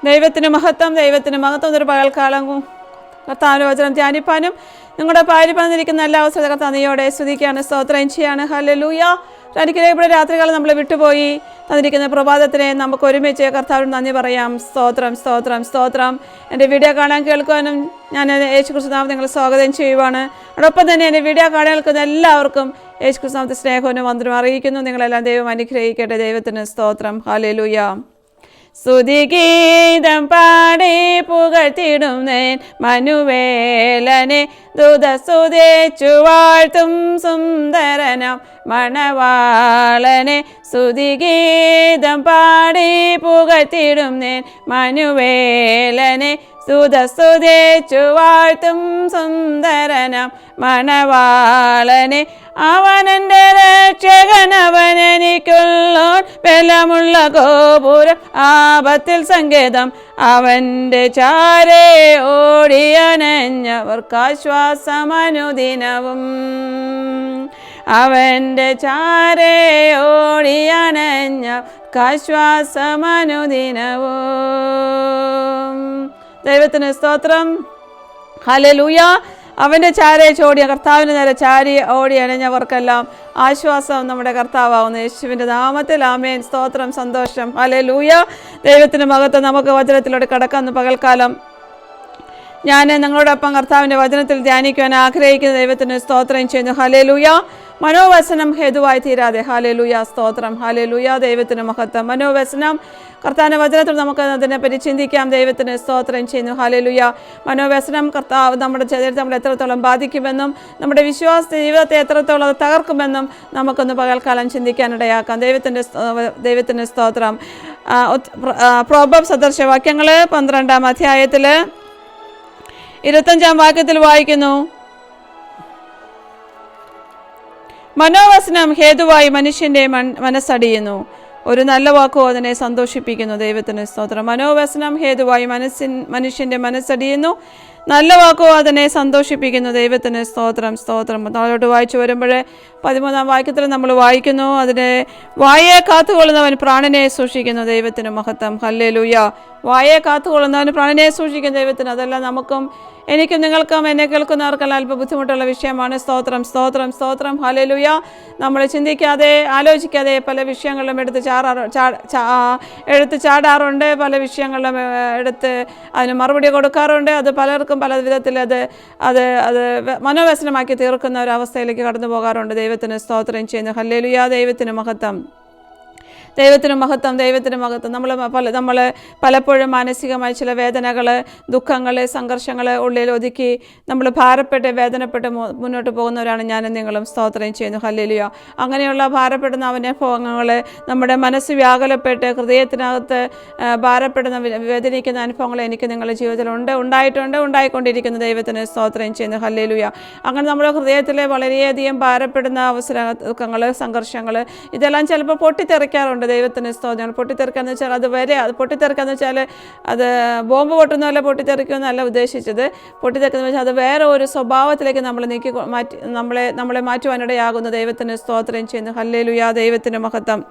ദൈവത്തിന് മഹത്വം, ദൈവത്തിന് മഹത്വം. ഒരു പകൽക്കാലം കർത്താവിൻ്റെ വചനം ധ്യാനിപ്പാനും നിങ്ങളുടെ പാരിപ്പന്നിരിക്കുന്ന എല്ലാ അവസരം കർത്താവിയോടെ സ്തുതിക്കുകയാണ്, സ്തോത്രം ചെയ്യാണ്. ഹല്ലേലൂയ. ഇവിടെ രാത്രികാലം നമ്മൾ വിട്ടുപോയി തന്നിരിക്കുന്ന പ്രഭാതത്തിനെ നമുക്ക് ഒരുമിച്ച് കർത്താവിന് നന്ദി പറയാം. സ്തോത്രം, സ്തോത്രം, സ്തോത്രം. എൻ്റെ വീഡിയോ കാണാൻ കേൾക്കുവാനും ഞാൻ യേശുക്രിസ്തുനാമം നിങ്ങൾ സ്വാഗതം ചെയ്യുവാണ്. അതോടൊപ്പം തന്നെ എൻ്റെ വീഡിയോ കാണാൻ കേൾക്കുന്ന എല്ലാവർക്കും യേശുക്രിസ്തുനാമത്തെ സ്നേഹവും വന്ദനവും അറിയിക്കുന്നു. നിങ്ങളെല്ലാം ദൈവം അനുഗ്രഹിക്കട്ടെ. ദൈവത്തിന് സ്തോത്രം. ഹല്ലേലൂയ. സ്തുതിഗീതം പാടി പുകഴ്ത്തിടുന്നേൻ മനുവേലനെ ദൂതസ്തുതിച്ചു വാഴ്ത്തും സുന്ദരനാം മണവാളനെ. സ്തുതിഗീതം പാടി പുകഴ്ത്തിടുന്നേൻ മനുവേലനെ ദൂതസ്തുതിച്ചു വാഴ്ത്തും സുന്ദരനാം മണവാളനെ. അവനെൻ്റെ രക്ഷകൻ, അവനെനിക്കുള്ളോൻ ബലമുള്ള ഗോപുരം, ആപത്തിൽ സങ്കേതം, അവൻ്റെ ചാരേ ഓടിയണഞ്ഞവർക്കാശ്വാസമനുദിനവും. അവൻ്റെ ചാരേ ഓടിയണഞ്ഞവർക്കാശ്വാസമനുദിനവും. ദൈവത്തിന് സ്തോത്രം. ഹല്ലേലൂയ. അവൻ്റെ ചാരയെ ചോടിയ കർത്താവിന് നേരെ ചാരി ഓടി അണഞ്ഞവർക്കെല്ലാം ആശ്വാസം നമ്മുടെ കർത്താവാകുന്നു യേശുവിൻ്റെ നാമത്തിൽ. ആമേൻ. സ്തോത്രം, സന്തോഷം. ഹല്ലേലൂയ. ദൈവത്തിന് മഹത്വം. നമുക്ക് വചനത്തിലൂടെ കടക്കാവുന്ന പകൽക്കാലം ഞാൻ നിങ്ങളോടൊപ്പം കർത്താവിൻ്റെ വചനത്തിൽ ധ്യാനിക്കുവാൻ ആഗ്രഹിക്കുന്ന ദൈവത്തിന് സ്തോത്രം ചെയ്യുന്നു. ഹല്ലേലൂയ. മനോവ്യസനം ഹേതുവായി തീരാതെ. ഹല്ലേലൂയ. സ്തോത്രം. ഹല്ലേലൂയ. ദൈവത്തിന് മഹത്വം. മനോവ്യസനം കർത്താവിൻ്റെ വചനത്തിൽ നമുക്ക് അതിനെപ്പറ്റി ചിന്തിക്കാം. ദൈവത്തിന് സ്തോത്രം ചെയ്യുന്നു. ഹല്ലേലൂയ. മനോവ്യസനം കർത്താവ് നമ്മുടെ ശരീരത്തെ നമ്മൾ എത്രത്തോളം ബാധിക്കുമെന്നും നമ്മുടെ വിശ്വാസ ജീവിതത്തെ എത്രത്തോളം അത് തകർക്കുമെന്നും നമുക്കൊന്ന് പകൽക്കാലം ചിന്തിക്കാനിടയാക്കാം. ദൈവത്തിന് സ്തോത്രം. പ്രോബബ് സദൃശവാക്യങ്ങൾ 12-ാം അധ്യായത്തിൽ 25-ാം വാക്യത്തിൽ വായിക്കുന്നു, മനോവസനം ഹേതുവായി മനുഷ്യൻ്റെ മനസ്സടിയുന്നു, ഒരു നല്ല വാക്കോ അതിനെ സന്തോഷിപ്പിക്കുന്നു. ദൈവത്തിന് സ്തോത്രം. മനോവസനം ഹേതുവായി മനുഷ്യൻ്റെ മനസ്സടിയുന്നു, നല്ല വാക്കോ അതിനെ സന്തോഷിപ്പിക്കുന്നു. ദൈവത്തിന് സ്തോത്രം. സ്തോത്രം. നാളോട്ട് വായിച്ചു വരുമ്പോൾ 13-ാം വാക്യത്തിൽ നമ്മൾ വായിക്കുന്നു, അതിനെ വായെ കാത്തുകൊള്ളുന്നവൻ പ്രാണനെ സൂക്ഷിക്കുന്നു. ദൈവത്തിന് മഹത്വം. ഹല്ലേലൂയ. വായെ കാത്തുകൊള്ളുന്നവൻ പ്രാണനെ സൂക്ഷിക്കുന്നു. ദൈവത്തിന്. അതെല്ലാം നമുക്കും എനിക്കും നിങ്ങൾക്കും എന്നെ കേൾക്കുന്നവർക്കെല്ലാം അല്പം ബുദ്ധിമുട്ടുള്ള വിഷയമാണ്. സ്തോത്രം, സ്തോത്രം, സ്തോത്രം. ഹല്ലേലൂയ. നമ്മൾ ചിന്തിക്കാതെ ആലോചിക്കാതെ പല വിഷയങ്ങളിലും എടുത്ത് ചാടാറുണ്ട്. പല വിഷയങ്ങളിലും എടുത്ത് അതിന് മറുപടി കൊടുക്കാറുണ്ട്. അത് പലർക്കും പല വിധത്തിൽ അത് മനോവ്യസനമാക്കി തീർക്കുന്ന ഒരു അവസ്ഥയിലേക്ക് കടന്നു പോകാറുണ്ട്. ദൈവത്തിന് സ്തോത്രം ചെയ്യുന്നു. ഹല്ലേലൂയ. ദൈവത്തിന് മഹത്വം. ദൈവത്തിന് മഹത്വം. ദൈവത്തിന് മഹത്വം. നമ്മൾ പലപ്പോഴും മാനസികമായ ചില വേദനകൾ, ദുഃഖങ്ങൾ, സംഘർഷങ്ങൾ ഉള്ളിൽ ഒതുക്കി നമ്മൾ ഭാരപ്പെട്ട് വേദനപ്പെട്ട് മുന്നോട്ട് പോകുന്നവരാണ് ഞാനും നിങ്ങളും. സ്തോത്രം ചെയ്യുന്നു. ഹല്ലേലൂയ. അങ്ങനെയുള്ള ഭാരപ്പെടുന്ന അനുഭവങ്ങൾ, നമ്മുടെ മനസ്സ് വ്യാകുലപ്പെട്ട് ഹൃദയത്തിനകത്ത് ഭാരപ്പെടുന്ന വേദനിക്കുന്ന അനുഭവങ്ങൾ എനിക്ക് നിങ്ങളുടെ ജീവിതത്തിൽ ഉണ്ടായിക്കൊണ്ടിരിക്കുന്നു. ദൈവത്തിന് സ്തോത്രം ചെയ്യുന്നു. ഹല്ലേലൂയ. അങ്ങനെ നമ്മുടെ ഹൃദയത്തിലെ വളരെയധികം ഭാരപ്പെടുന്ന ദുഃഖങ്ങൾ, സംഘർഷങ്ങൾ, ഇതെല്ലാം ചിലപ്പോൾ പൊട്ടിത്തെറിക്കാറുണ്ട്. ദൈവത്തിന് സ്തോത്രം. പൊട്ടിത്തെറിക്കാന്ന് വെച്ചാൽ പൊട്ടിത്തെറിക്കാന്ന് വെച്ചാൽ അത് ബോംബ് പൊട്ടുന്നതല്ല പൊട്ടിത്തെറിക്കുമെന്നല്ല ഉദ്ദേശിച്ചത്. പൊട്ടിത്തെറിക്കുന്ന വെച്ചാൽ അത് വേറെ ഒരു സ്വഭാവത്തിലേക്ക് നമ്മളെ മാറ്റുവാനിടയാകുന്നു. ദൈവത്തിന് സ്തോത്രം ചെയ്യുന്നു. ഹല്ലേലൂയ. ദൈവത്തിന് മഹത്വം.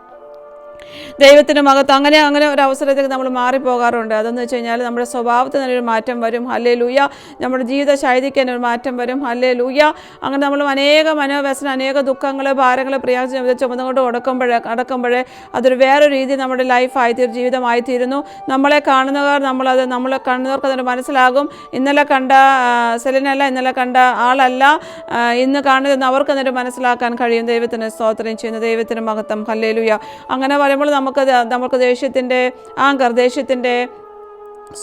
ദൈവത്തിന് മഹത്വം. അങ്ങനെ ഒരു അവസരത്തേക്ക് നമ്മൾ മാറിപ്പോകാറുണ്ട്. അതെന്ന് വെച്ച് കഴിഞ്ഞാൽ നമ്മുടെ സ്വഭാവത്തിനൊരു മാറ്റം വരും. ഹല്ലേലൂയ. നമ്മുടെ ജീവിത ശൈലിക്ക് തന്നെ ഒരു മാറ്റം വരും. ഹല്ലേലൂയ. അങ്ങനെ നമ്മൾ അനേക മനോവ്യസനം, അനേക ദുഃഖങ്ങൾ, ഭാരങ്ങൾ, പ്രയാസം ചുമന്നുകൊണ്ട് അടക്കുമ്പോൾ അതൊരു വേറെ രീതി നമ്മുടെ ലൈഫായിത്തീരും, ജീവിതമായിത്തീരുന്നു. നമ്മളെ കാണുന്നവർക്ക് അതിന് മനസ്സിലാകും. ഇന്നലെ കണ്ട സെലിനല്ല, ഇന്നലെ കണ്ട ആളല്ല ഇന്ന് കാണുന്നതെന്ന് അവർക്കതിന് മനസ്സിലാക്കാൻ കഴിയും. ദൈവത്തിന് സ്തോത്രം ചെയ്യുന്നു. ദൈവത്തിന് മഹത്വം. ഹല്ലേലൂയ. അങ്ങനെ പറയുമ്പോൾ നമുക്ക് ദേഷ്യത്തിൻ്റെ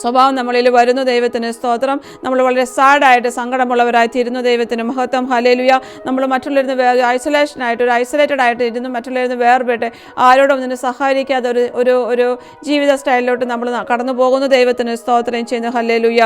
സ്വഭാവം നമ്മളിൽ വരുന്നു. ദൈവത്തിന് സ്തോത്രം. നമ്മൾ വളരെ സാഡായിട്ട് സങ്കടമുള്ളവരായിത്തീരുന്നു. ദൈവത്തിന് മഹത്വം. ഹല്ലേലൂയ. നമ്മൾ മറ്റുള്ളവരുന്ന് ഐസൊലേറ്റഡ് ആയിട്ട് ഇരുന്ന് മറ്റുള്ളവരുന്ന് വേർപെട്ട് ആരോടും ഇതിന് സഹായിക്കാതെ ഒരു ജീവിത സ്റ്റൈലിലോട്ട് നമ്മൾ കടന്നു പോകുന്നു. ദൈവത്തിന് സ്തോത്രം ചെയ്യുന്നു. ഹല്ലേലൂയ.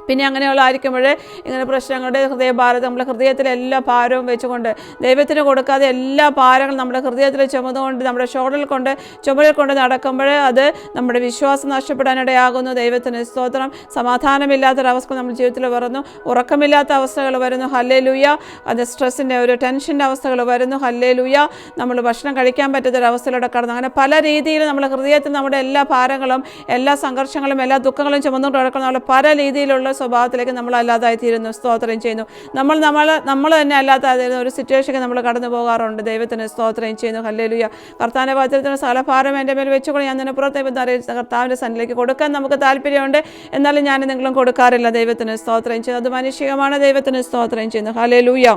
പിന്നെ അങ്ങനെയുള്ള ആയിരിക്കുമ്പോൾ ഇങ്ങനെ പ്രശ്നങ്ങളുടെ ഹൃദയഭാരം നമ്മുടെ ഹൃദയത്തിലെ എല്ലാ ഭാരവും വെച്ചുകൊണ്ട് ദൈവത്തിന് കൊടുക്കാതെ എല്ലാ ഭാരങ്ങളും നമ്മുടെ ഹൃദയത്തിൽ ചുമന്നുകൊണ്ട് നമ്മുടെ ചുമലിൽ കൊണ്ട് നടക്കുമ്പോൾ അത് നമ്മുടെ വിശ്വാസം നഷ്ടപ്പെടാനിടയാകുന്നു. ദൈവത്തിന് സ്തോത്രം. സമാധാനമില്ലാത്തൊരവസ്ഥ നമ്മുടെ ജീവിതത്തിൽ വരുന്നു, ഉറക്കമില്ലാത്ത അവസ്ഥകൾ വരുന്നു. ഹല്ലേലൂയ. അത് സ്ട്രെസ്സിൻ്റെ ഒരു ടെൻഷൻ്റെ അവസ്ഥകൾ വരുന്നു. ഹല്ലേലൂയ. നമ്മൾ ഭക്ഷണം കഴിക്കാൻ പറ്റാത്തൊരവസ്ഥയിലൂടെ കടന്നു. അങ്ങനെ പല രീതിയിൽ നമ്മുടെ ഹൃദയത്തിൽ നമ്മുടെ എല്ലാ ഭാരങ്ങളും എല്ലാ സംഘർഷങ്ങളും എല്ലാ ദുഃഖങ്ങളും ചുമന്നുകൊണ്ട് നടക്കുന്ന നമ്മൾ പല രീതിയിലുള്ള സ്വഭാവത്തിലേക്ക് നമ്മൾ അല്ലാതായി തീരുന്നു. സ്തോത്രം ചെയ്യുന്നു. നമ്മൾ തന്നെ അല്ലാതായിരുന്ന ഒരു സിറ്റുവേഷനിൽ നമ്മൾ കടന്നു പോകാറുണ്ട്. ദൈവത്തിന് സ്തോത്രം ചെയ്യുന്നു. ഹല്ലേലൂയ. കർത്താവിൻ്റെ വചനത്തിന് സകലഭാരം എൻ്റെ മേൽ വെച്ചുകൊണ്ട് ഞാൻ നിന്നെ പുറത്തേക്ക് കർത്താവിൻ്റെ സന്നിധിയിലേക്ക് കൊടുക്കാൻ നമുക്ക് താല്പര്യമുണ്ട്. എന്നാലും ഞാൻ നിങ്ങളും കൊടുക്കാറില്ല. ദൈവത്തിന് സ്തോത്രം ചെയ്യുന്നു. അത് മാനുഷികമാണ്. ദൈവത്തിന് സ്തോത്രം ചെയ്യുന്നു. ഹല്ലേലൂയ.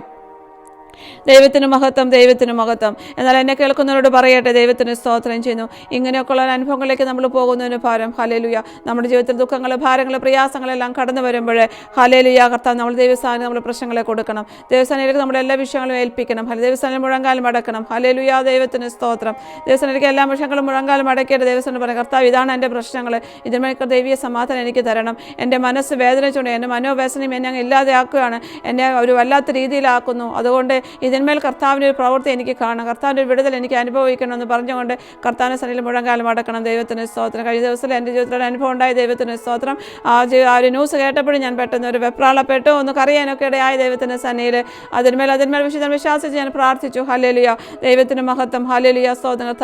ദൈവത്തിന് മഹത്വം, ദൈവത്തിന് മഹത്വം. എന്നാൽ എന്നെ കേൾക്കുന്നവരോട് പറയട്ടെ, ദൈവത്തിന് സ്തോത്രം ചെയ്യുന്നു. ഇങ്ങനെയൊക്കെയുള്ള അനുഭവങ്ങളിലേക്ക് നമ്മൾ പോകുന്നതിന് ഭാരം. ഹല്ലേലൂയ. നമ്മുടെ ജീവിതത്തിൽ ദുഃഖങ്ങൾ, ഭാരങ്ങൾ, പ്രയാസങ്ങളെല്ലാം കടന്നു വരുമ്പോൾ ഹല്ലേലൂയ കർത്താവ് നമ്മൾ ദൈവസ്ഥാനം നമ്മൾ പ്രശ്നങ്ങളെ കൊടുക്കണം. ദൈവസ്ഥാനിലേക്ക് നമ്മുടെ എല്ലാ വിഷയങ്ങളും ഏൽപ്പിക്കണം. ദൈവസ്ഥാനം മുഴങ്കാലം അടക്കണം. ഹല്ലേലൂയ. ദൈവത്തിന് സ്തോത്രം. ദൈവസ്ഥാനിലേക്ക് എല്ലാ വിഷയങ്ങളും മുഴങ്കാലം അടക്കിയിട്ട് ദൈവസ്ഥാനം പറയാം, കർത്താവ് ഇതാണ് എൻ്റെ പ്രശ്നങ്ങൾ, ഇതിന്മേൽ ദൈവീയ സമാധാനം എനിക്ക് തരണം. എൻ്റെ മനസ്സ് വേദനിച്ചുകൊണ്ട് എൻ്റെ മനോവേദനയും എന്നെ അങ്ങ് ഇല്ലാതെയാക്കുകയാണ്, എന്നെ ഒരു വല്ലാത്ത രീതിയിലാക്കുന്നു. അതുകൊണ്ട് ഇതിന്മേൽ കർത്താവിൻ്റെ ഒരു പ്രവൃത്തി എനിക്ക് കാണണം, കർത്താവിൻ്റെ ഒരു വിടുതൽ എനിക്ക് അനുഭവിക്കണമെന്ന് പറഞ്ഞുകൊണ്ട് കർത്താവിൻ്റെ സന്നിധിയിൽ മുഴങ്കാലം അടക്കണം. ദൈവത്തിന് സ്തോത്രം. കഴിഞ്ഞ ദിവസത്തിൽ എൻ്റെ ജീവിതത്തിൽ അനുഭവം ഉണ്ടായ. ദൈവത്തിന് സ്തോത്രം. ആ ഒരു ന്യൂസ് കേട്ടപ്പോഴും ഞാൻ പെട്ടെന്ന് ഒരു വെപ്രാളപ്പെട്ടു, ഒന്ന് കറിയാനൊക്കെ ഇടയായ. ദൈവത്തിൻ്റെ സന്നിധിയിൽ അതിന്മേൽ വിശ്വാസിച്ച് ഞാൻ പ്രാർത്ഥിച്ചു. ഹല്ലേലൂയ. ദൈവത്തിന് മഹത്വം. ഹല്ലേലൂയ. സ്തോത്രം.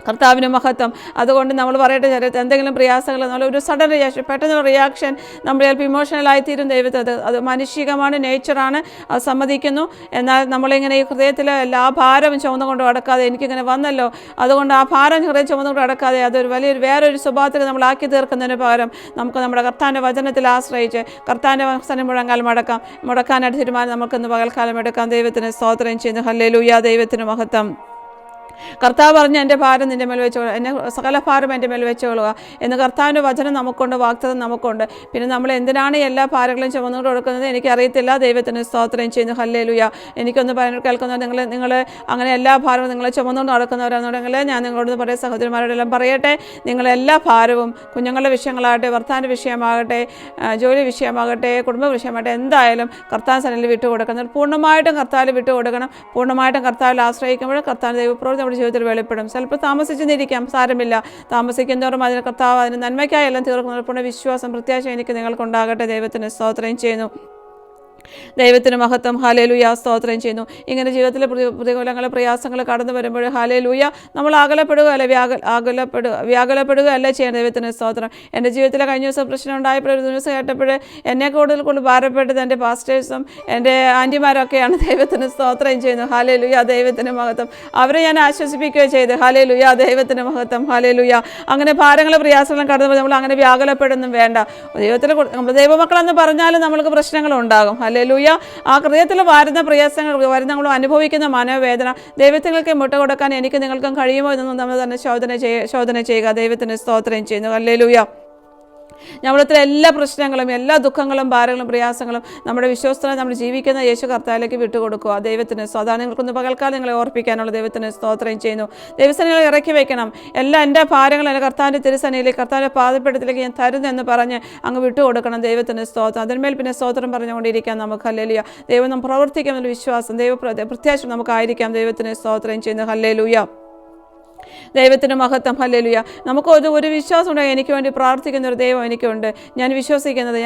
കർത്താവിന് മഹത്വം. അതുകൊണ്ട് നമ്മൾ പറയട്ടെ, എന്തെങ്കിലും പ്രയാസങ്ങൾ നമ്മൾ ഒരു സഡൻ റിയാക്ഷൻ, പെട്ടെന്നുള്ള റിയാക്ഷൻ നമ്മൾ ചിലപ്പോൾ ഇമോഷണലായിത്തീരും. ദൈവത്തെ അത് മാനുഷികമാണ്, നേച്ചറാണ്, അത് സമ്മതിക്കുന്നു. എന്നാൽ നമ്മളിങ്ങനെ ഈ ഹൃദയത്തിൽ എല്ലാ ഭാരവും ചുമന്നുകൊണ്ട് നടക്കാതെ, എനിക്കിങ്ങനെ വന്നല്ലോ അതുകൊണ്ട് ആ ഭാരം ഹൃദയം ചുമന്നുകൊണ്ട് നടക്കാതെ അതൊരു വേറൊരു സ്വഭാവത്തിൽ നമ്മളാക്കി തീർക്കുന്നതിന് പകരം നമുക്ക് നമ്മുടെ കർത്താവിൻ്റെ വചനത്തിൽ ആശ്രയിച്ച് കർത്താവിൻ്റെ വചനം മുടക്കാനായിട്ട് തീരുമാനം നമുക്കിന്ന് പകൽക്കാലം എടുക്കാം. ദൈവത്തിന് സ്തോത്രം ചെയ്യുന്നു. ഹല്ലേലൂയ. ദൈവത്തിന് മഹത്വം. കർത്താവ് പറഞ്ഞ് എൻ്റെ ഭാരം നിൻ്റെ മേൽ വെച്ചോളുക, എന്നെ സകല ഭാരം എൻ്റെ മേൽ വെച്ചോളുക എന്ന് കർത്താവിൻ്റെ വചനം നമുക്കുണ്ട്, വാഗ്ദത്തം നമുക്കുണ്ട്. പിന്നെ നമ്മൾ എന്തിനാണ് എല്ലാ ഭാരങ്ങളും ചുമന്നുകൊണ്ട് കൊടുക്കുന്നത് എനിക്കറിയത്തില്ല. ദൈവത്തിന് സ്തോത്രം ചെയ്യുന്നു. ഹല്ലേലൂയ. എനിക്കൊന്ന് കേൾക്കുന്നത് നിങ്ങൾ അങ്ങനെ എല്ലാ ഭാരവും നിങ്ങളെ ചുമന്നുകൊണ്ട് നടക്കുന്നവരാണെന്നുണ്ടെങ്കിൽ ഞാൻ നിങ്ങളോട് പറയാം, സഹോദരന്മാരോടെല്ലാം പറയട്ടെ, നിങ്ങളെല്ലാ ഭാരവും കുഞ്ഞുങ്ങളുടെ വിഷയങ്ങളാകട്ടെ, ഭർത്താവിൻ്റെ വിഷയമാകട്ടെ, ജോലി വിഷയമാകട്ടെ, കുടുംബ വിഷയമാകട്ടെ, എന്തായാലും കർത്താവ് സന്നിധിയിൽ വിട്ടുകൊടുക്കുന്നത് പൂർണ്ണമായിട്ടും കർത്താവിൽ വിട്ടുകൊടുക്കണം. പൂർണ്ണമായിട്ടും കർത്താവിൽ ആശ്രയിക്കുമ്പോൾ കർത്താവ് ദൈവപ്രവൃത്തി ജീവിതത്തിൽ വെളിപ്പെടും. ചിലപ്പോൾ താമസിച്ചെന്നിരിക്കാം, സാരമില്ല. താമസിക്കുന്നവരും അതിന് കർത്താവ് അതിന് നന്മയ്ക്കായി എല്ലാം തീർക്കുന്ന പൂർണ്ണ വിശ്വാസം, പ്രത്യാശ എനിക്ക് നിങ്ങൾക്കുണ്ടാകട്ടെ. ദൈവത്തിന് സ്തോത്രം ചെയ്യുന്നു. ദൈവത്തിന് മഹത്വം. ഹല്ലേലൂയ. സ്തോത്രം ചെയ്യുന്നു. ഇങ്ങനെ ജീവിതത്തിലെ പ്രതികൂലങ്ങൾ, പ്രയാസങ്ങൾ കടന്നു വരുമ്പോൾ ഹല്ലേലൂയ നമ്മൾ വ്യാകുലപ്പെടുകയല്ല ചെയ്യണം. ദൈവത്തിന് സ്തോത്രം. എൻ്റെ ജീവിതത്തിലെ കഴിഞ്ഞ ദിവസം പ്രശ്നം ഉണ്ടായപ്പോൾ ഒരു ദിവസം കേട്ടപ്പോൾ എന്നെ കൂടുതൽ ഭാരപ്പെട്ടത് എൻ്റെ പാസ്റ്റേഴ്സും എൻ്റെ ആൻറ്റിമാരൊക്കെയാണ്. ദൈവത്തിന് സ്തോത്രം ചെയ്യുന്നു. ഹല്ലേലൂയ. ദൈവത്തിന് മഹത്വം. അവരെ ഞാൻ ആശ്വസിപ്പിക്കുകയോ ചെയ്ത്. ഹല്ലേലൂയ. ദൈവത്തിന് മഹത്വം. ഹല്ലേലൂയ. അങ്ങനെ ഭാരങ്ങളും പ്രയാസങ്ങളും കടന്നു നമ്മൾ അങ്ങനെ വ്യാകുലപ്പെടുന്നും വേണ്ട. ജീവിതത്തിൽ നമ്മൾ ദൈവമക്കളെന്ന് പറഞ്ഞാലും നമ്മൾക്ക് പ്രശ്നങ്ങളുണ്ടാകും. ഹല്ലേലൂയ. ആ ഹൃദയത്തിൽ വരുന്ന വരുന്നങ്ങളും അനുഭവിക്കുന്ന മനോവേദന ദൈവത്തിലേക്ക് മുട്ട കൊടുക്കാൻ എനിക്ക് നിങ്ങൾക്കും കഴിയുമോ എന്നൊന്നും നമ്മൾ തന്നെ ശോധന ചെയ്യുക. ദൈവത്തിന് സ്തോത്രം ചെയ്യുന്നു. ഹല്ലേലൂയ. നമ്മളത്ര എല്ലാ പ്രശ്നങ്ങളും, എല്ലാ ദുഃഖങ്ങളും, ഭാരങ്ങളും, പ്രയാസങ്ങളും നമ്മുടെ വിശ്വസ്തനെ നമ്മൾ ജീവിക്കുന്ന യേശു കർത്താവിലേക്ക് വിട്ടുകൊടുക്കുക. ദൈവത്തിന് അതാണ് നിങ്ങൾക്കൊന്ന് പകൽക്കാലം നിങ്ങളെ ഓർപ്പിക്കാനുള്ള. ദൈവത്തിന് സ്തോത്രം ചെയ്യുന്നു. ദൈവസേനകളെ ഇറക്കി വയ്ക്കണം. എൻ്റെ ഭാരങ്ങൾ എൻ്റെ കർത്താവിൻ്റെ തിരുസന്നിധിയിലേക്ക്, കർത്താവിൻ്റെ പാദപീഠത്തിലേക്ക് ഞാൻ തരുന്നെന്ന് പറഞ്ഞ് അങ്ങ് വിട്ടുകൊടുക്കണം. ദൈവത്തിന് സ്തോത്രം. അതിന്മേൽ പിന്നെ സ്തോത്രം പറഞ്ഞുകൊണ്ടിരിക്കാം നമുക്ക്. ഹല്ലേലൂയ. ദൈവം നമ്മൾ പ്രവർത്തിക്കാമെന്നുള്ള വിശ്വാസം, പ്രത്യാശ നമുക്കായിരിക്കാം. ദൈവത്തിന് സ്തോത്രം ചെയ്യുന്നു. ഹല്ലേലൂയ. ദൈവത്തിന് മഹത്വം. ഹല്ലേലൂയ. നമുക്ക് ഒരു വിശ്വാസം ഉണ്ടായി, എനിക്ക് വേണ്ടി പ്രാർത്ഥിക്കുന്ന ഒരു ദൈവം എനിക്കുണ്ട്. ഞാൻ വിശ്വസിക്കുന്നത്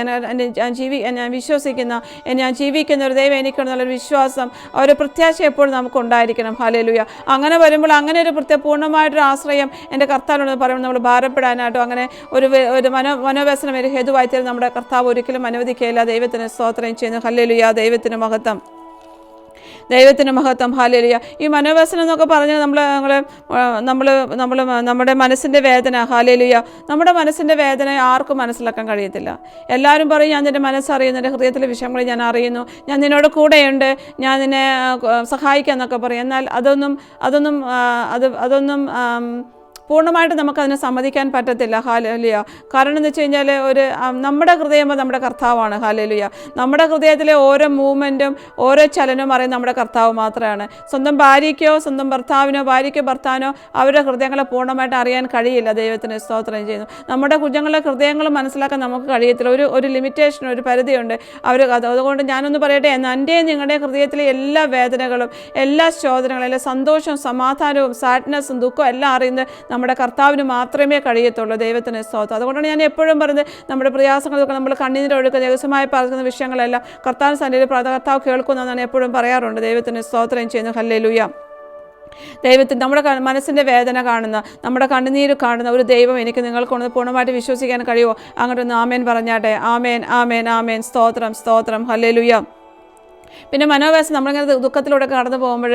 ഞാൻ ജീവിക്കുന്ന ഒരു ദൈവം എനിക്കുണ്ടെന്നുള്ളൊരു വിശ്വാസം, ഒരു പ്രത്യാശ എപ്പോഴും നമുക്കുണ്ടായിരിക്കണം. ഹല്ലേലൂയ. അങ്ങനെ വരുമ്പോൾ അങ്ങനെ ഒരു പൂർണ്ണമായിട്ടൊരു ആശ്രയം എൻ്റെ കർത്താവിനോട് പറയുമ്പോൾ നമ്മൾ ഭാരപ്പെടാനായിട്ടോ അങ്ങനെ ഒരു മനോവ്യസനം ഒരു ഹേതുവായി തീർന്ന് നമ്മുടെ കർത്താവ് ഒരിക്കലും അനുവദിക്കുകയില്ല. ദൈവത്തിന് സ്തോത്രം ചെയ്യുന്നു. ഹല്ലേലൂയ. ദൈവത്തിന് മഹത്വം. ദൈവത്തിന് മഹത്വം. ഹല്ലേലൂയ. ഈ മനോവ്യസനം എന്നൊക്കെ പറഞ്ഞ് നമ്മുടെ മനസ്സിൻ്റെ വേദന. ഹല്ലേലൂയ. നമ്മുടെ മനസ്സിൻ്റെ വേദന ആർക്കും മനസ്സിലാക്കാൻ കഴിയത്തില്ല. എല്ലാവരും പറയും, ഞാൻ നിൻ്റെ മനസ്സറിയുന്നു, എൻ്റെ ഹൃദയത്തിലെ വിഷയങ്ങൾ ഞാൻ അറിയുന്നു, ഞാൻ നിന്നോട് കൂടെയുണ്ട്, ഞാൻ നിന്നെ സഹായിക്കാം എന്നൊക്കെ പറയും. എന്നാൽ അതൊന്നും പൂർണ്ണമായിട്ട് നമുക്കതിനെ സമ്മതിക്കാൻ പറ്റത്തില്ല. ഹല്ലേലൂയ. കാരണം എന്ന് വെച്ച് കഴിഞ്ഞാൽ നമ്മുടെ ഹൃദയം നമ്മുടെ കർത്താവാണ്. ഹല്ലേലൂയ. നമ്മുടെ ഹൃദയത്തിലെ ഓരോ മൂവ്മെൻറ്റും ഓരോ ചലനവും അറിയുന്നത് നമ്മുടെ കർത്താവ് മാത്രമാണ്. സ്വന്തം ഭാര്യയ്ക്കോ സ്വന്തം ഭർത്താവിനോ ഭർത്താവിനോ അവരുടെ ഹൃദയങ്ങളെ പൂർണ്ണമായിട്ട് അറിയാൻ കഴിയില്ല. ദൈവത്തിന് സ്തോത്രം ചെയ്യുന്നു. നമ്മുടെ കുഞ്ഞുങ്ങളുടെ ഹൃദയങ്ങൾ മനസ്സിലാക്കാൻ നമുക്ക് കഴിയത്തില്ല. ഒരു ലിമിറ്റേഷൻ, ഒരു പരിധിയുണ്ട് അതുകൊണ്ട് ഞാനൊന്ന് പറയട്ടെ, എൻ്റെയും നിങ്ങളുടെ ഹൃദയത്തിലെ എല്ലാ വേദനകളും എല്ലാ ശോധനകളും എല്ലാ സന്തോഷവും സമാധാനവും സാഡ്നെസ്സും ദുഃഖവും എല്ലാം അറിയുന്നത് നമ്മുടെ കർത്താവിന് മാത്രമേ കഴിയത്തുള്ളൂ. ദൈവത്തിന് സ്തോത്രം. അതുകൊണ്ടാണ് ഞാൻ എപ്പോഴും പറയുന്നത്, നമ്മുടെ പ്രയാസങ്ങളൊക്കെ നമ്മൾ കണ്ണീരൊഴുക്കുന്ന ദിവസമായി പറയുന്ന വിഷയങ്ങളെല്ലാം കർത്താവിന് സന്നിധിയിൽ കർത്താവ് കേൾക്കുന്നതെന്നാണ് എപ്പോഴും പറയാറുണ്ട്. ദൈവത്തിന് സ്തോത്രം ചെയ്യുന്നു. ഹല്ലേലൂയ. ദൈവത്തിന് നമ്മുടെ മനസ്സിൻ്റെ വേദന കാണുന്ന, നമ്മുടെ കണ്ണുനീര് കാണുന്ന ഒരു ദൈവം എനിക്ക് നിങ്ങൾക്കൊന്ന് പൂർണ്ണമായിട്ട് വിശ്വസിക്കാൻ കഴിയുമോ? അങ്ങോട്ടൊന്ന് ആമേൻ പറഞ്ഞാട്ടെ. ആമേൻ, ആമേൻ, ആമേൻ. സ്തോത്രം, സ്തോത്രം. ഹല്ലേലൂയ. പിന്നെ മനോവേദന, നമ്മളിങ്ങനെ ദുഃഖത്തിലൂടെ കടന്നു പോകുമ്പോൾ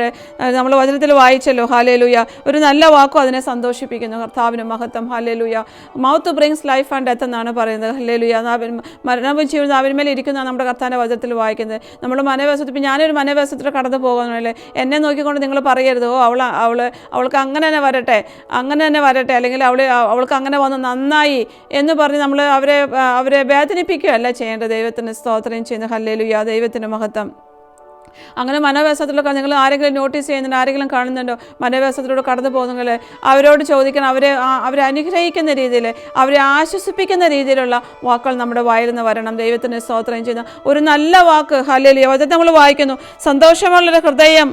നമ്മൾ വചനത്തിൽ വായിച്ചല്ലോ, ഹല്ലേലൂയ, ഒരു നല്ല വാക്കും അതിനെ സന്തോഷിപ്പിക്കുന്നു. കർത്താവിന് മഹത്വം. Hallelujah. Mouth brings life and death എന്നാണ് പറയുന്നത്. ഹല്ലേലൂയ. മരണവും ജീവിതം അവന്മേൽ ഇരിക്കുന്ന നമ്മുടെ കർത്താവിൻ്റെ വചനത്തിൽ വായിക്കുന്നത്. നമ്മൾ മനോവേദനത്തിൽ, ഇപ്പം ഞാനൊരു മനോവേദനത്തിൽ കടന്നു പോകുന്നല്ലേ, എന്നെ നോക്കിക്കൊണ്ട് നിങ്ങൾ പറയരുത്, അവൾക്ക് അങ്ങനെ തന്നെ വരട്ടെ, അല്ലെങ്കിൽ അവൾക്ക് അങ്ങനെ വന്ന് നന്നായി എന്ന് പറഞ്ഞ് നമ്മൾ അവരെ വേദനിപ്പിക്കുകയല്ല ചെയ്യേണ്ടത്. ദൈവത്തിന് സ്തോത്രം ചെയ്യുന്നു. ഹല്ലേലൂയ. ദൈവത്തിന് മഹത്വം. അങ്ങനെ മനോവേദനത്തിലൊക്കെ നിങ്ങൾ ആരെങ്കിലും നോട്ടീസ് ചെയ്യുന്നുണ്ട്, ആരെങ്കിലും കാണുന്നുണ്ടോ മനോവേദനത്തിലൂടെ കടന്നു പോകുന്നെങ്കിൽ അവരോട് ചോദിക്കണം, അവരെ അനുഗ്രഹിക്കുന്ന രീതിയിൽ, അവരെ ആശ്വസിപ്പിക്കുന്ന രീതിയിലുള്ള വാക്കുകൾ നമ്മുടെ വായിൽ നിന്ന് വരണം. ദൈവത്തിന് സ്തോത്രം ചെയ്യുന്ന ഒരു നല്ല വാക്ക്. ഹല്ലേലൂയ. വചനം നമ്മൾ വായിക്കുന്നു, സന്തോഷമുള്ളൊരു ഹൃദയം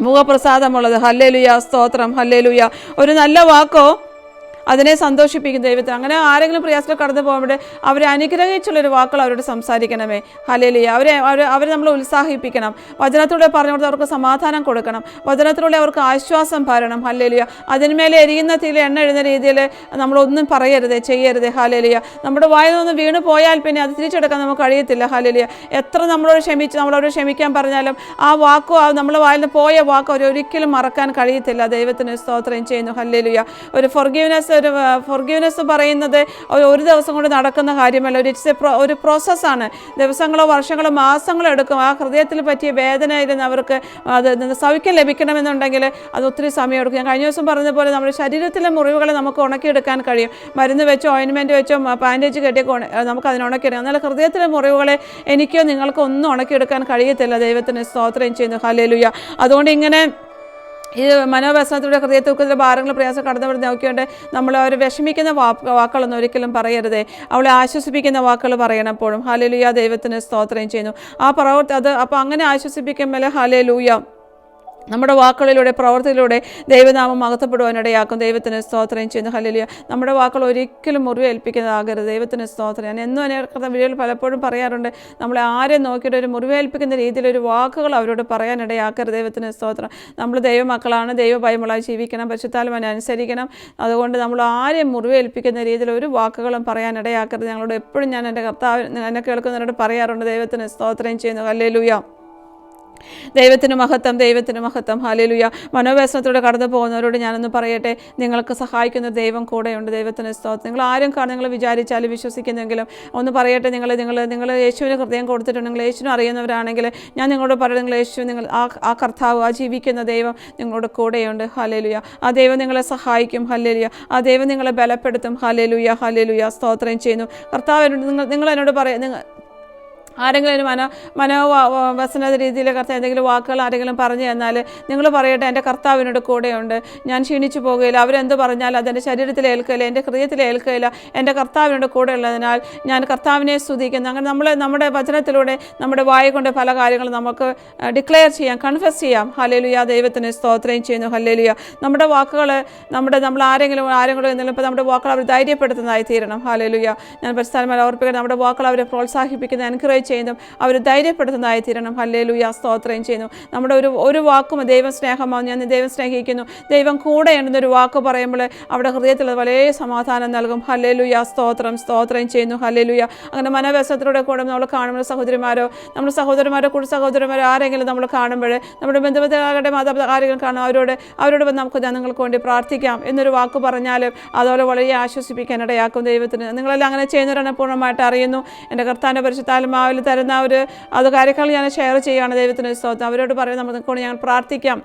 മുഖപ്രസാദമുള്ളത്. ഹല്ലേലൂയ. സ്തോത്രം. ഹല്ലേലൂയ. ഒരു നല്ല വാക്കോ അതിനെ സന്തോഷിപ്പിക്കും ദൈവത്തിന്. അങ്ങനെ ആരെങ്കിലും പ്രയാസത്തിൽ കടന്നു പോകുമ്പോൾ അവരെ അനുഗ്രഹിച്ചുള്ളൊരു വാക്കുകൾ അവരോട് സംസാരിക്കണമേ. ഹല്ലേലൂയ. അവരെ നമ്മൾ ഉത്സാഹിപ്പിക്കണം. വചനത്തിലൂടെ പറഞ്ഞു കൊടുത്ത് അവർക്ക് സമാധാനം കൊടുക്കണം. വചനത്തിലൂടെ അവർക്ക് ആശ്വാസം പരണം. ഹല്ലേലൂയ. അതിന്മേലെ എരിയുന്ന തീയിൽ എണ്ണ എഴുന്ന രീതിയിൽ നമ്മളൊന്നും പറയരുത്, ചെയ്യരുത്. ഹല്ലേലൂയ. നമ്മുടെ വായിൽ നിന്ന് വീണ് പോയാൽ പിന്നെ അത് തിരിച്ചെടുക്കാൻ നമുക്ക് കഴിയത്തില്ല. ഹല്ലേലൂയ. എത്ര നമ്മളോട് ക്ഷമിക്കാൻ പറഞ്ഞാലും ആ വാക്കോ നമ്മുടെ വായിൽ നിന്ന് പോയ വാക്കോ ഒരിക്കലും മറക്കാൻ കഴിയത്തില്ല. ദൈവത്തിന് സ്തോത്രം ചെയ്യുന്നു. ഹല്ലേലൂയ. ഒരു ഫൊർഗീവ്നെസ് പറയുന്നത് ഒരു ദിവസം കൊണ്ട് നടക്കുന്ന കാര്യമല്ല. ഒരു പ്രോസസ്സാണ്. ദിവസങ്ങളോ വർഷങ്ങളോ മാസങ്ങളോ എടുക്കും. ആ ഹൃദയത്തിൽ പറ്റിയ വേദനയിരുന്ന് അവർക്ക് അത് സൗഖ്യം ലഭിക്കണമെന്നുണ്ടെങ്കിൽ അത് ഒത്തിരി സമയം എടുക്കും. ഞാൻ കഴിഞ്ഞ ദിവസം പറഞ്ഞതുപോലെ നമ്മുടെ ശരീരത്തിലെ മുറിവുകളെ നമുക്ക് ഉണക്കിയെടുക്കാൻ കഴിയും. മരുന്ന് വെച്ചോ ഓയിൻമെൻറ്റ് വെച്ചോ ബാൻഡേജ് കെട്ടിയൊക്കെ നമുക്ക് അതിന് ഉണക്കിയെടുക്കാം. എന്നാൽ ഹൃദയത്തിലെ മുറിവുകളെ എനിക്കോ നിങ്ങൾക്കോ ഒന്നും ഉണക്കിയെടുക്കാൻ കഴിയത്തില്ല. ദൈവത്തിന് സ്തോത്രം ചെയ്യുന്നു. ഹല്ലേലൂയ. അതുകൊണ്ട് ഇങ്ങനെ ഈ മനോവ്യസനത്തിലൂടെ ഹൃദയത്തൂക്കത്തിലെ ഭാരങ്ങൾ പ്രയാസം കടന്നു നോക്കിയോണ്ട് നമ്മൾ അവർ വിഷമിക്കുന്ന വാക്കുകളൊന്നും ഒരിക്കലും പറയരുതേ. അവളെ ആശ്വസിപ്പിക്കുന്ന വാക്കുകൾ പറയണം എപ്പോഴും. ഹല്ലേലൂയ. ദൈവത്തിന് സ്തോത്രം ചെയ്യുന്നു. അപ്പോൾ അങ്ങനെ ആശ്വസിപ്പിക്കുമ്പോൾ ഹല്ലേലൂയ നമ്മുടെ വാക്കുകളിലൂടെ പ്രവർത്തിയിലൂടെ ദൈവനാമം മഹത്വപ്പെടുവാനിടയാക്കും. ദൈവത്തിന് സ്തോത്രം ചെയ്യുന്നു. ഹല്ലേലൂയ. നമ്മുടെ വാക്കുകൾ ഒരിക്കലും മുറിവേൽപ്പിക്കുന്നതാകരുത്. ദൈവത്തിന് സ്തോത്രം. ഞാൻ എന്നും അതിനെ വീഡിയോയിൽ പലപ്പോഴും പറയാറുണ്ട്, നമ്മളെ ആരെയും നോക്കിയിട്ട് ഒരു മുറിവേൽപ്പിക്കുന്ന രീതിയിലൊരു വാക്കുകൾ അവരോട് പറയാനിടയാക്കരുത്. ദൈവത്തിന് സ്തോത്രം. നമ്മൾ ദൈവമക്കളാണ്, ദൈവഭയമുള്ളതായി ജീവിക്കണം, പരിശുദ്ധാത്മാവിനെ അനുസരിക്കണം. അതുകൊണ്ട് നമ്മൾ ആരെയും മുറിവേൽപ്പിക്കുന്ന രീതിയിൽ ഒരു വാക്കുകളും പറയാനിടയാക്കരുത്. ഞങ്ങളോട് എപ്പോഴും ഞാൻ എൻ്റെ കർത്താവ് എന്നെ കേൾക്കുന്നവരോട് പറയാറുണ്ട്. ദൈവത്തിന് സ്തോത്രം ചെയ്യുന്നു. ഹല്ലേലൂയ. ദൈവത്തിന് മഹത്വം. ദൈവത്തിന് മഹത്വം. ഹല്ലേലൂയ. മനോവ്യസനത്തോടെ കടന്നു പോകുന്നവരോട് ഞാനൊന്ന് പറയട്ടെ, നിങ്ങൾക്ക് സഹായിക്കുന്ന ദൈവം കൂടെയുണ്ട്. ദൈവത്തിന് സ്തോത്രം. നിങ്ങൾ ആരും നിങ്ങൾ വിചാരിച്ചാലും വിശ്വസിക്കുന്നെങ്കിലും ഒന്ന് പറയട്ടെ, നിങ്ങൾ യേശുവിന് ഹൃദയം കൊടുത്തിട്ടുണ്ടെങ്കിൽ, യേശുവിനെ അറിയുന്നവരാണെങ്കിൽ ഞാൻ നിങ്ങളോട് പറയുന്നത്, നിങ്ങൾ യേശു, നിങ്ങൾ ആ കർത്താവ്, ആ ജീവിക്കുന്ന ദൈവം നിങ്ങളുടെ കൂടെയുണ്ട്. ഹല്ലേലൂയ. ആ ദൈവം നിങ്ങളെ സഹായിക്കും. ഹല്ലേലൂയ. ആ ദൈവം നിങ്ങളെ ബലപ്പെടുത്തും. ഹല്ലേലൂയ. ഹല്ലേലൂയ. സ്തോത്രം ചെയ്യുന്നു. കർത്താവ് നിങ്ങൾ എന്നോട് ആരെങ്കിലും ഒരു മനോവസന രീതിയിൽ കർത്താവ് എന്തെങ്കിലും വാക്കുകൾ ആരെങ്കിലും പറഞ്ഞു തന്നാൽ നിങ്ങൾ പറയട്ടെ, എൻ്റെ കർത്താവിനോട് കൂടെയുണ്ട്, ഞാൻ ക്ഷീണിച്ചു പോകുകയില്ല. അവരെന്ത് പറഞ്ഞാൽ അതെൻ്റെ ശരീരത്തിൽ ഏൽക്കുകയില്ല, എൻ്റെ ഹൃദയത്തിൽ ഏൽക്കുകയില്ല. എൻ്റെ കർത്താവിനോട് കൂടെ ഉള്ളതിനാൽ ഞാൻ കർത്താവിനെ സ്തുതിക്കുന്നു. അങ്ങനെ നമ്മുടെ വചനത്തിലൂടെ നമ്മുടെ വായ കൊണ്ട് പല കാര്യങ്ങളും നമുക്ക് ഡിക്ലെയർ ചെയ്യാം, കൺഫസ് ചെയ്യാം. ഹല്ലേലൂയ. ദൈവത്തിന് സ്തോത്രം ചെയ്യുന്നു. ഹല്ലേലൂയ. നമ്മുടെ വാക്കുകൾ നമ്മൾ ആരെങ്കിലും എന്തെങ്കിലും ഇപ്പോൾ നമ്മുടെ വാക്കുകൾ അവർ ധൈര്യപ്പെടുത്തുന്നതായി തീരണം. ഹല്ലേലൂയ. ഞാൻ പരിസ്ഥാനമായി ഓർപ്പിക്കുന്നത്, നമ്മുടെ വാക്കുകൾ അവരെ പ്രോത്സാഹിപ്പിക്കുന്ന, എൻകറേജ് ചെയ്യുന്നു, അവർ ധൈര്യപ്പെടുത്തുന്നതായി തീരണം. ഹല്ലേലൂയ. സ്തോത്രം ചെയ്യുന്നു. നമ്മുടെ ഒരു വാക്കും ദൈവം സ്നേഹമാവും, ഞാൻ ദൈവം സ്നേഹിക്കുന്നു, ദൈവം കൂടെ ഉണ്ടെന്നൊരു വാക്ക് പറയുമ്പോൾ അവിടെ ഹൃദയത്തിൽ വലിയ സമാധാനം നൽകും. ഹല്ലേലൂയ. സ്തോത്രം. സ്തോത്രം ചെയ്യുന്നു. ഹല്ലേലൂയ. അങ്ങനെ മനോവ്യസനത്തിലൂടെ കൂടെ നമ്മൾ കാണുമ്പോൾ നമ്മുടെ സഹോദരന്മാരോ ആരെങ്കിലും നമ്മൾ കാണുമ്പോൾ, നമ്മുടെ ബന്ധുബന്ധങ്ങളുടെ ആരെങ്കിലും കാണും, അവരോട് നമുക്ക് നിങ്ങൾക്ക് വേണ്ടി പ്രാർത്ഥിക്കാം എന്നൊരു വാക്ക് പറഞ്ഞാൽ അതുപോലെ വളരെ ആശ്വസിപ്പിക്കാനിടയാക്കും. ദൈവത്തിന് നിങ്ങളെല്ലാം അങ്ങനെ ചെയ്യുന്നവരാണ് പൂർണ്ണമായിട്ട് അറിയുന്നു. എൻ്റെ കർത്താവിൻ്റെ പരിശുദ്ധാത്മാവിൽ തരുന്ന കാര്യങ്ങൾ ഞാൻ ഷെയർ ചെയ്യുകയാണ്. ദൈവത്തിന് സ്തോത്രം. അവരോട് പറയും, നമുക്ക് ഞങ്ങൾ പ്രാർത്ഥിക്കാം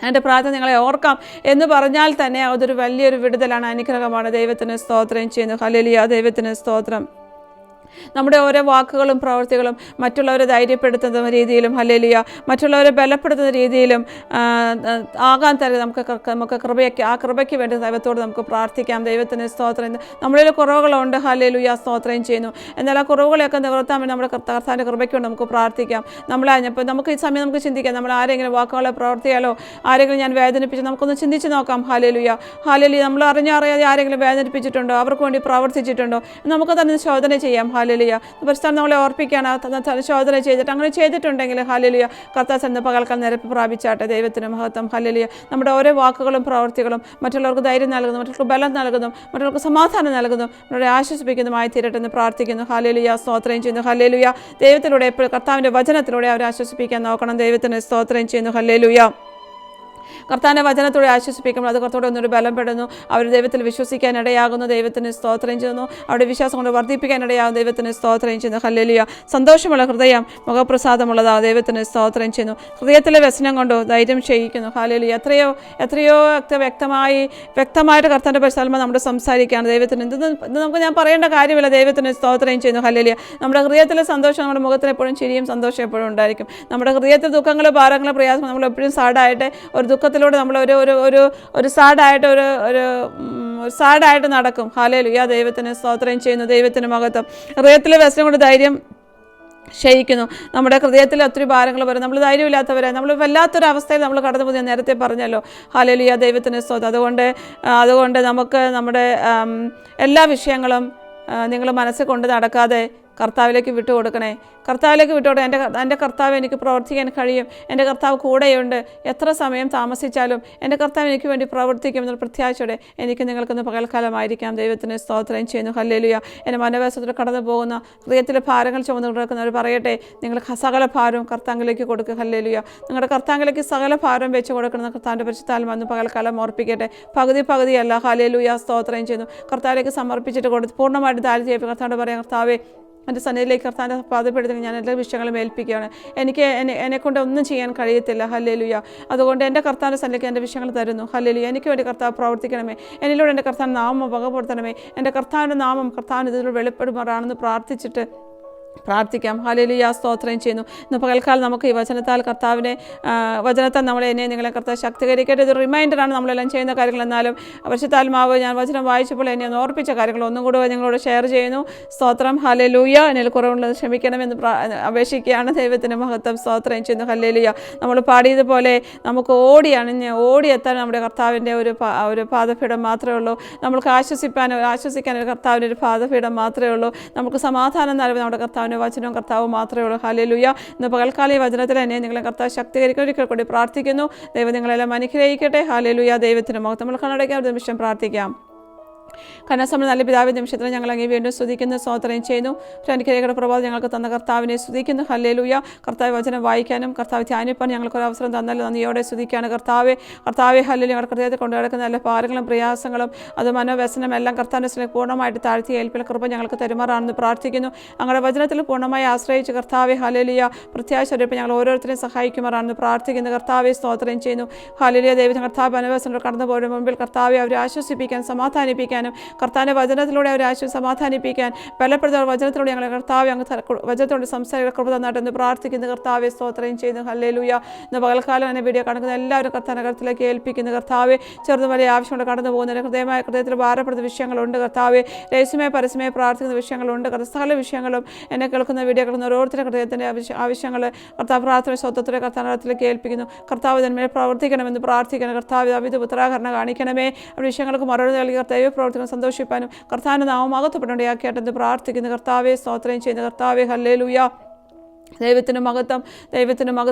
എൻ്റെ പ്രാർത്ഥന നിങ്ങളെ ഓർക്കാം എന്ന് പറഞ്ഞാൽ തന്നെ അതൊരു വലിയൊരു വിടുതലാണ്, അനുഗ്രഹമാണ്. ദൈവത്തിന് സ്തോത്രം ചെയ്യുന്നു. ഹല്ലേലൂയ. ദൈവത്തിന് സ്തോത്രം. നമ്മുടെ ഓരോ വാക്കുകളും പ്രവൃത്തികളും മറ്റുള്ളവരെ ധൈര്യപ്പെടുത്തുന്ന രീതിയിലും, ഹല്ലേലൂയ, മറ്റുള്ളവരെ ബലപ്പെടുത്തുന്ന രീതിയിലും ആകാൻ തരുക നമുക്ക് കൃപയ്ക്ക്, ആ കൃപയ്ക്ക് വേണ്ടി ദൈവത്തോട് നമുക്ക് പ്രാർത്ഥിക്കാം. ദൈവത്തിന് സ്തോത്രം. നമ്മളിൽ കുറവുകളുണ്ട്, ഹല്ലേലൂയ, സ്തോത്രം ചെയ്യുന്നു. എന്നാൽ ആ കുറവുകളെയൊക്കെ നിവർത്താൻ വേണ്ടി നമ്മുടെ കർത്താവിൻ്റെ കൃപയ്ക്ക് വേണ്ടി നമുക്ക് പ്രാർത്ഥിക്കാം. അപ്പോൾ നമുക്ക് ഈ സമയം നമുക്ക് ചിന്തിക്കാം, നമ്മൾ ആരെങ്കിലും വാക്കുകളെ പ്രവർത്തിയാലോ ആരെങ്കിലും ഞാൻ വേദനിപ്പിച്ച് നമുക്കൊന്ന് ചിന്തിച്ച് നോക്കാം. ഹല്ലേലൂയ. ഹല്ലേലൂയ. നമ്മൾ അറിഞ്ഞറിയാതെ ആരെങ്കിലും വേദനിപ്പിച്ചിട്ടുണ്ടോ, അവർക്ക് വേണ്ടി പ്രവർത്തിച്ചിട്ടുണ്ടോ, നമുക്ക് തന്നെ ശോധന ചെയ്യാം. ഹല്ലേലൂയ. പരിശുദ്ധൻ നമ്മളെ ഓർപ്പിക്കുകയാണ്, ശോധന ചെയ്തിട്ട് അങ്ങനെ ചെയ്തിട്ടുണ്ടെങ്കിൽ ഹല്ലേലൂയ കർത്താവ് എന്ന പകൽക്കാൽ നിരപ്പ് പ്രാപിച്ചാട്ടെ. ദൈവത്തിന് മഹത്വം. ഹല്ലേലൂയ. നമ്മുടെ ഓരോ വാക്കുകളും പ്രവർത്തികളും മറ്റുള്ളവർക്ക് ധൈര്യം നൽകുന്നു, മറ്റുള്ളവർക്ക് ബലം നൽകുന്നു, മറ്റുള്ളവർക്ക് സമാധാനം നൽകുന്നു, നമ്മളെ ആശ്വസിപ്പിക്കുന്നതുമായി തീരട്ടെ എന്ന് പ്രാർത്ഥിക്കുന്നു. ഹല്ലേലൂയ. സ്തോത്രം ചെയ്യുന്നു. ഹല്ലേലൂയ. ദൈവത്തിലൂടെ എപ്പോഴും കർത്താവിൻ്റെ വചനത്തിലൂടെ അവരെ ആശ്വസിപ്പിക്കാൻ നോക്കണം. ദൈവത്തിന് സ്തോത്രം ചെയ്യുന്നു. ഹല്ലേലൂയ. കർത്താവിൻ്റെ വചനത്തോടെ ആശ്വസിപ്പിക്കുമ്പോൾ അത് കർത്താവോടെ ഒന്നൊരു ബലപ്പെടുന്നു. അവർ ദൈവത്തിൽ വിശ്വസിക്കാൻ ഇടയാകുന്നു. ദൈവത്തിന് സ്തോത്രം ചെയ്യുന്നു. അവരുടെ വിശ്വാസം കൊണ്ട് വർദ്ധിപ്പിക്കാൻ ഇടയാകും. ദൈവത്തിന് സ്തോത്രം ചെയ്യുന്നു. ഹല്ലേലൂയ. സന്തോഷമുള്ള ഹൃദയം മുഖപ്രസാദമുള്ളതാ. ദൈവത്തിന് സ്തോത്രം ചെയ്യുന്നു. ഹൃദയത്തിലെ വ്യസനം കൊണ്ട് ധൈര്യം ക്ഷയിക്കുന്നു. ഹല്ലേലൂയ. എത്രയോ വ്യക്തമായിട്ട് കർത്താവിൻ്റെ പരിശാലമ നമ്മുടെ സംസാരിക്കുകയാണ്. ദൈവത്തിന് ഇത് നമുക്ക് ഞാൻ പറയേണ്ട കാര്യമില്ല. ദൈവത്തിന് സ്തോത്രം ചെയ്യുന്നു. ഹല്ലേലൂയ. നമ്മുടെ ഹൃദയത്തിലെ സന്തോഷം നമ്മുടെ മുഖത്തിൽ എപ്പോഴും ചിരിയും സന്തോഷം എപ്പോഴും ഉണ്ടായിരിക്കും. നമ്മുടെ ഹൃദയത്തിൽ ദുഃഖങ്ങൾ, ഭാരങ്ങൾ, പ്രയാസം നമ്മൾ എപ്പോഴും സാഡായിട്ട് ഒരു ദുഃഖത്തിലൂടെ നമ്മൾ ഒരു സാഡായിട്ട് നടക്കും. ഹല്ലേലൂയ. ദൈവത്തിന് സ്തോത്രം ചെയ്യുന്നു. ദൈവത്തിന് മഹത്വം. ഹൃദയത്തിലെ വ്യസനം കൊണ്ട് ധൈര്യം ക്ഷയിക്കുന്നു. നമ്മുടെ ഹൃദയത്തിൽ ഒത്തിരി ഭാരങ്ങൾ വരും. നമ്മൾ ധൈര്യമില്ലാത്തവരെ, നമ്മൾ വല്ലാത്തൊരവസ്ഥയിൽ നമ്മൾ കടന്നു പോകുന്നത് നേരത്തെ പറഞ്ഞല്ലോ. ഹല്ലേലൂയ. ദൈവത്തിന് സ്തോത്രം. അതുകൊണ്ട് നമുക്ക് നമ്മുടെ എല്ലാ വിഷയങ്ങളും നിങ്ങൾ മനസ്സിൽ കൊണ്ട് നടക്കാതെ കർത്താവിലേക്ക് വിട്ടുകൊടുക്കണേ. കർത്താവിലേക്ക് വിട്ടുകൊടുക്കുക. എൻ്റെ കർത്താവ് എനിക്ക് പ്രവർത്തിക്കാൻ കഴിയും, എൻ്റെ കർത്താവ് കൂടെയുണ്ട്. എത്ര സമയം താമസിച്ചാലും എൻ്റെ കർത്താവ് എനിക്ക് വേണ്ടി പ്രവർത്തിക്കുമെന്നുള്ള പ്രത്യാശയോടെ എനിക്ക് നിങ്ങൾക്കൊന്ന് പകൽക്കാലമായിരിക്കാം. ദൈവത്തിന് സ്തോത്രം ചെയ്യുന്നു. ഹല്ലേലൂയ. എൻ്റെ മനോവേശത്തിൽ കടന്നു പോകുന്ന ഹൃദയത്തിലെ ഭാരങ്ങൾ ചുമന്ന് കിടക്കുന്നവർ പറയട്ടെ, നിങ്ങൾ സകല ഭാരവും കർത്താവിലേക്ക് കൊടുക്കുക. ഹല്ലേലൂയ. നിങ്ങളുടെ കർത്താവിലേക്ക് സകല ഭാരവും വെച്ച് കൊടുക്കണം. കർത്താവിൻ്റെ പരിശുദ്ധാത്മാവ് വന്ന് പകൽക്കാലം ഓർപ്പിക്കട്ടെ. പകുതിയല്ല. ഹല്ലേലൂയ. സ്തോത്രം ചെയ്യുന്നു. കർത്താവിലേക്ക് സമർപ്പിച്ചിട്ട് കൊടുത്ത് പൂർണ്ണമായിട്ട് താഴ്ച ചെയ്യും. കർത്താവോട് പറയാം, കർത്താവേ എൻ്റെ സന്നിധിയിലേക്ക് കർത്താവിൻ്റെ പാദപ്പെടുത്തി ഞാൻ എല്ലാ വിഷയങ്ങളും ഏൽപ്പിക്കുകയാണ്. എന്നെക്കൊണ്ട് ഒന്നും ചെയ്യാൻ കഴിയത്തില്ല. ഹല്ലേലൂയ. അതുകൊണ്ട് എൻ്റെ കർത്താവിൻ്റെ സന്നിധിയിലേക്ക് എൻ്റെ വിഷയങ്ങൾ തരുന്നു. ഹല്ലേലൂയ. എനിക്ക് വേണ്ടി കർത്താവ് പ്രവർത്തിക്കണമേ. എന്നിലൂടെ എൻ്റെ കർത്താവിൻ്റെ നാമം വകപ്പെടുത്തണമേ. എൻ്റെ കർത്താവിൻ്റെ നാമം കർത്താവിന് ഇതിലൂടെ വെളിപ്പെടുമാറാണെന്ന് പ്രാർത്ഥിച്ചിട്ട് പ്രാർത്ഥിക്കാം. ഹല്ലേലൂയ. സ്തോത്രം ചെയ്യുന്നു. ഇന്ന് പകൽക്കാലം നമുക്ക് ഈ വചനത്താൽ വചനത്താൽ എന്നെ നിങ്ങളെ കർത്താവ് ശക്തീകരിക്കട്ടെ. ഇത് റിമൈൻഡറാണ് നമ്മളെല്ലാം ചെയ്യുന്ന കാര്യങ്ങൾ. എന്നാലും പരിശുദ്ധാത്മാവ് ഞാൻ വചനം വായിച്ചപ്പോൾ എന്നെ ഒന്ന് ഓർപ്പിച്ച കാര്യങ്ങൾ ഒന്നും കൂടെ നിങ്ങളോട് ഷെയർ ചെയ്യുന്നു. സ്തോത്രം. ഹല്ലേലൂയ. എന്നിൽ കുറവുള്ളത് ക്ഷമിക്കണമെന്ന് അപേക്ഷിക്കുകയാണ്. ദൈവത്തിന് മഹത്വം. സ്തോത്രം ചെയ്യുന്നു. ഹല്ലേലൂയ. നമ്മൾ പാടിയതുപോലെ നമുക്ക് ഓടിയെത്താൻ നമ്മുടെ കർത്താവിൻ്റെ ഒരു പാദപീഠം മാത്രമേ ഉള്ളൂ. നമ്മൾക്ക് ആശ്വസിക്കാൻ ഒരു കർത്താവിൻ്റെ ഒരു പാദപീഠം മാത്രമേ ഉള്ളൂ. നമുക്ക് സമാധാനം നൽകുന്ന നമ്മുടെ കർത്താവിൻ്റെ വചനവും കർത്താവ് മാത്രമേ ഉള്ളൂ. ഹല്ലേലൂയ. ഇന്ന് പകൽക്കാലം ഈ വചനത്തിൽ തന്നെ നിങ്ങളെ കർത്താവ് ശക്തീകരിക്കാൻ ഒരിക്കൽ കൂടി പ്രാർത്ഥിക്കുന്നു. ദൈവം നിങ്ങളെല്ലാം അനുഗ്രഹിക്കട്ടെ. ഹല്ലേലൂയ. ദൈവത്തിന് മഹത്വം. നമ്മൾ കണ്ണടയ്ക്കാൻ ഒരു നിമിഷം പ്രാർത്ഥിക്കാം. കരുണാസമ്പന്ന നല്ല പിതാവിന്റെ നിമിഷത്തിൽ ഞങ്ങൾ അങ്ങേ വീണ്ടും സ്തുതിക്കുന്നു, സ്തോത്രം ചെയ്യുന്നു. അനുഗ്രഹങ്ങളുടെ പ്രഭാതം ഞങ്ങൾക്ക് തന്ന കർത്താവിനെ സ്തുതിക്കുന്നു. ഹല്ലേലൂയ. കർത്താവ് വചനം വായിക്കാനും കർത്താവ് ധ്യാനിപ്പാൻ ഞങ്ങൾക്കൊരു അവസരം തന്നല്ലോ, നന്ദിയോടെ സ്തുതിക്കുകയാണ്. കർത്താവെ ഹല്ലേലൂയ. ഞങ്ങളുടെ ഹൃദയത്തിൽ കൊണ്ടു നടക്കുന്ന എല്ലാ ഭാരങ്ങളും പ്രയാസങ്ങളും അത് മനോവ്യസനം എല്ലാം കർത്താവിനെ പൂർണ്ണമായിട്ട് താഴ്ത്തി ഏൽപ്പിൽ കൃപ ഞങ്ങൾക്ക് തരുമാറാണെന്ന് പ്രാർത്ഥിക്കുന്നു. ഞങ്ങളുടെ വചനത്തിൽ പൂർണ്ണമായി ആശ്രയിച്ച് കർത്താവെ ഹല്ലേലൂയ പ്രത്യാശയോടെ ഞങ്ങൾ ഓരോരുത്തരെയും സഹായിക്കുമാറാണെന്ന് പ്രാർത്ഥിക്കുന്നു. കർത്താവെ സ്തോത്രം ചെയ്യുന്നു. ഹല്ലേലൂയ. ദൈവം കർത്താവ് മനോവ്യസനം കടന്നു പോയ മുമ്പിൽ കർത്താവെ അവരെ ആശ്വസിപ്പിക്കാൻ, സമാധാനിപ്പിക്കാൻ, കർത്താവിൻ്റെ വചനത്തിലൂടെ അവരെ സമാധാനിപ്പിക്കാൻ ബലപ്പെടുത്തുന്ന വചനത്തിലൂടെ ഞങ്ങളെ കർത്താവ് വചനത്തോട് സംസാരിക്കുന്ന കൃപ തന്നാട്ടെന്ന് പ്രാർത്ഥിക്കുന്നു. കർത്താവെ സ്തോത്രം ചെയ്യുന്നു. ഹല്ലേലൂയ. ഇന്ന് പകൽക്കാലം എന്നെ വീഡിയോ കാണുന്ന എല്ലാവരും കർത്താവിൻ്റെ കരത്തിലേക്ക് ഏൽപ്പിക്കുന്നു. കർത്താവെ ചെറുതും വലിയ ആവശ്യമുള്ള കടന്നു പോകുന്നതിന് ഹൃദയത്തിൽ ഭാരപ്പെടുന്ന വിഷയങ്ങളുണ്ട്. കർത്താവെ രഹസ്യമേ പരസ്യമായി പ്രാർത്ഥിക്കുന്ന വിഷയങ്ങളുണ്ട്. സകല വിഷയങ്ങളും എന്നെ കേൾക്കുന്ന വീഡിയോ കേൾക്കുന്ന ഓരോരുത്തരുടെ ഹൃദയത്തിൻ്റെ ആവശ്യങ്ങൾ കർത്താവ് പ്രാർത്ഥന സ്വത്വത്തിലെ കർത്താവിലേക്ക് ഏൽപ്പിക്കുന്നു. കർത്താവ് തന്മേൽ പ്രവർത്തിക്കണമെന്ന് പ്രാർത്ഥിക്കണം. കർത്താവ് അവിധ ഉത്തരാകരണ കാണിക്കണമേ. അവരുടെ വിഷയങ്ങൾക്ക് മറുപടി നൽകി കർത്താവ് പ്രവർത്തിക്കണം, സന്തോഷിപ്പാനും കർത്താവിൻ്റെ നാമം അകത്തപ്പെടേണ്ടയാക്കിയാട്ടെന്ന് പ്രാർത്ഥിക്കുന്നു. കർത്താവെ സ്തോത്രം ചെയ്യുന്നു. കർത്താവെ ഹല്ലേലൂയ. ദൈവത്തിന് മഹത്വം.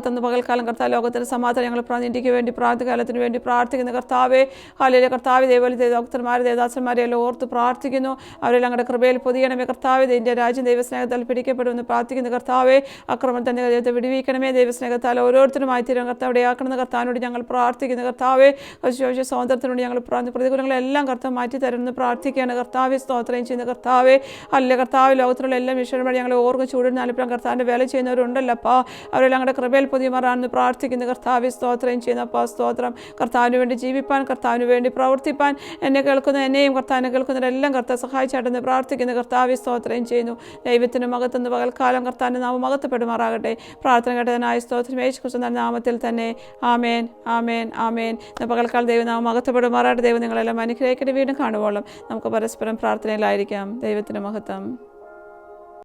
എന്ന് പകൽക്കാലം കർത്താവ് ലോകത്തിന് സമാധാനം ഞങ്ങൾ ഇന്ത്യക്ക് വേണ്ടി കാലത്തിന് വേണ്ടി പ്രാർത്ഥിക്കുന്നു. കർത്താവെ ഹല്ലേലൂയ. കർത്താവ് ദൈവം ഡോക്ടർമാരെ ദേവദാസന്മാരെ എല്ലാം ഓർത്ത് പ്രാർത്ഥിക്കുന്നു. അവരെല്ലാം ഞങ്ങളുടെ കൃപയിൽ പൊതിയണമേ. കർത്താവെ ഇന്ത്യ രാജ്യം ദൈവസ്നേഹത്താൽ പിടിക്കപ്പെടുമെന്ന് പ്രാർത്ഥിക്കുന്നു. കർത്താവെ അക്രമത്തിൻ്റെ ദൈവത്തെ വിടുവിക്കണമേ. ദൈവസ്നേഹത്താൽ ഓരോരുത്തരുമായി തീരും കർത്താവിടെ ആക്കണമെന്ന് കർത്താവിനോട് ഞങ്ങൾ പ്രാർത്ഥിക്കുന്നു. കർത്താവെ സ്വാതന്ത്ര്യത്തിനോട് ഞങ്ങൾ പ്രതികൂലങ്ങളെല്ലാം കർത്താവ് മാറ്റി തരുമെന്ന് പ്രാർത്ഥിക്കുകയാണ്. കർത്താവെ സ്തോത്രം ചെയ്യുന്നു. കർത്താവെ ഹല്ലേലൂയ. കർത്താവ് ലോകത്തിലുള്ള എല്ലാ വിഷയങ്ങളും ഞങ്ങൾ ഓർക്കും ചൂടുന്ന നാലിപ്പുറം കർത്താവിൻ്റെ വേല ചെയ്യുന്ന ചെയ്യുന്നവരുണ്ടല്ലപ്പാ. അവരെല്ലാം ഞങ്ങളുടെ കൃപയിൽ പുതിയമാറാണെന്ന് പ്രാർത്ഥിക്കുന്നു കർത്താവെ. സ്തോത്രം ചെയ്യുന്നപ്പാ. സ്തോത്രം. കർത്താവിന് വേണ്ടി ജീവിപ്പാൻ, കർത്താവിന് വേണ്ടി പ്രവർത്തിപ്പാൻ എന്നെയും കർത്താവിനെ കേൾക്കുന്നവരെല്ലാം കർത്താവ് സഹായിച്ചാട്ടെന്ന് പ്രാർത്ഥിക്കുന്നു കർത്താവെ. സ്തോത്രം ചെയ്യുന്നു. ദൈവത്തിന് മകത്തെന്ന് പകൽക്കാലം കർത്താവിൻ്റെ നാമം മകത്തപ്പെടുമാറാകട്ടെ. പ്രാർത്ഥന കേട്ടതിനായ സ്തോത്രം യേശുക്രിസ്തുവിന്റെ നാമത്തിൽ തന്നെ. ആമേൻ, ആമേൻ, ആമേൻ. പകൽക്കാലം ദൈവനാമം മകത്തപ്പെടുമാറാകട്ടെ. ദൈവം നിങ്ങളെല്ലാം അനുഗ്രഹിക്കട്ടെ. വീണ്ടും കാണുവോളം നമുക്ക് പരസ്പരം പ്രാർത്ഥനയിലായിരിക്കാം. ദൈവത്തിന് മഹത്വം.